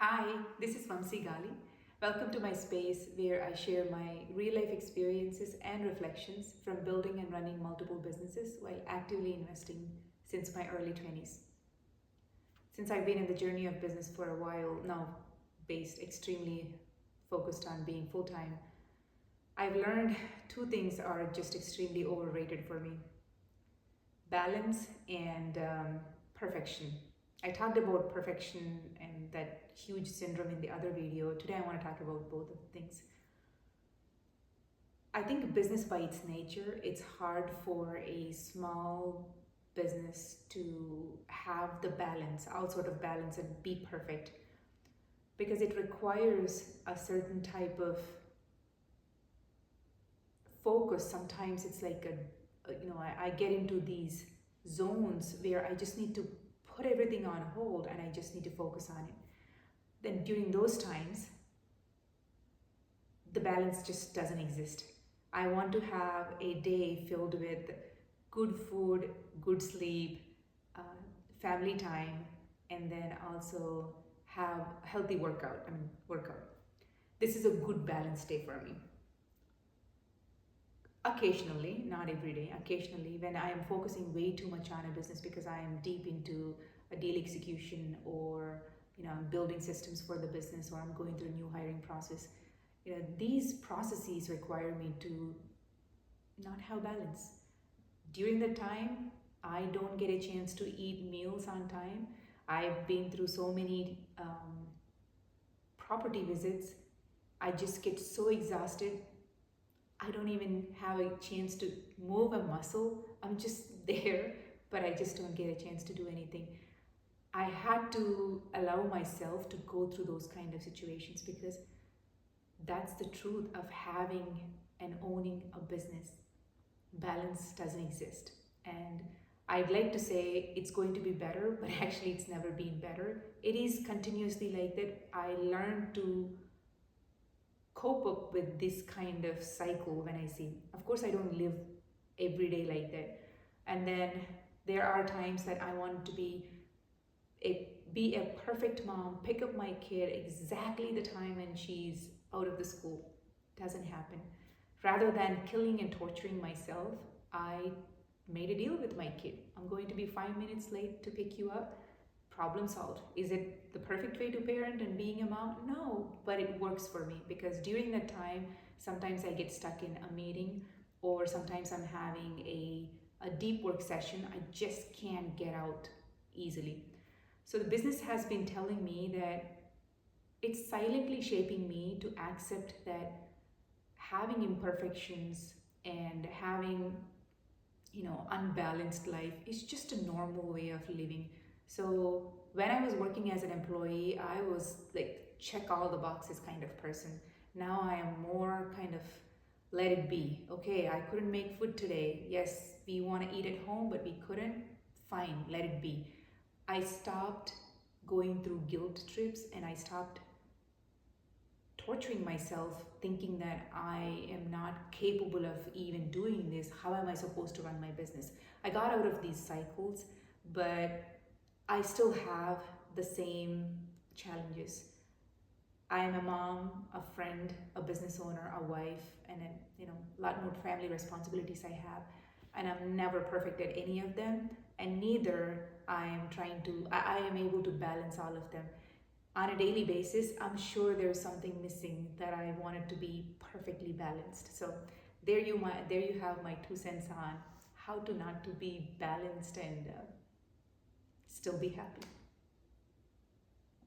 Hi, this is Vamsi Gali. Welcome to my space where I share my real life experiences and reflections from building and running multiple businesses while actively investing since my early 20s. Since I've been in the journey of business for a while now, based extremely focused on being full time, I've learned two things are just extremely overrated for me: balance and perfection. I talked about perfection and that huge syndrome in the other video. Today, I want to talk about both of the things. I think business by its nature, it's hard for a small business to have the balance, all sort of balance and be perfect because it requires a certain type of focus. Sometimes it's like I get into these zones where I just need to put everything on hold and I just need to focus on it. Then during those times, the balance just doesn't exist. I want to have a day filled with good food, good sleep, family time, and then also have healthy workout. This is a good balanced day for me. Occasionally, not every day, occasionally, when I am focusing way too much on a business because I am deep into a deal execution, or I'm building systems for the business, or I'm going through a new hiring process, these processes require me to not have balance. During the time, I don't get a chance to eat meals on time. I've been through so many property visits. I just get so exhausted. I don't even have a chance to move a muscle. I'm just there, but I just don't get a chance to do anything. I had to allow myself to go through those kind of situations because that's the truth of having and owning a business. Balance doesn't exist. And I'd like to say it's going to be better, but actually it's never been better. It is continuously like that. I learned to cope up with this kind of cycle when I see. Of course, I don't live every day like that. And then there are times that I want to be a perfect mom, pick up my kid exactly the time when she's out of the school. Doesn't happen. Rather than killing and torturing myself, I made a deal with my kid. I'm going to be 5 minutes late to pick you up. Problem solved. Is it the perfect way to parent and being a mom? No, but it works for me because during that time, sometimes I get stuck in a meeting, or sometimes I'm having a deep work session. I just can't get out easily. So the business has been telling me that it's silently shaping me to accept that having imperfections and having unbalanced life is just a normal way of living. So when I was working as an employee, I was like check all the boxes kind of person. Now I am more kind of let it be. Okay, I couldn't make food today. Yes, we want to eat at home, but we couldn't. Fine, let it be. I stopped going through guilt trips and I stopped torturing myself thinking that I am not capable of even doing this. How am I supposed to run my business? I got out of these cycles, but I still have the same challenges. I am a mom, a friend, a business owner, a wife, and a lot more family responsibilities I have. And I'm never perfect at any of them, and neither I am able to balance all of them. On a daily basis, I'm sure there's something missing that I wanted to be perfectly balanced. So there you have my 2 cents on how to not to be balanced and still be happy.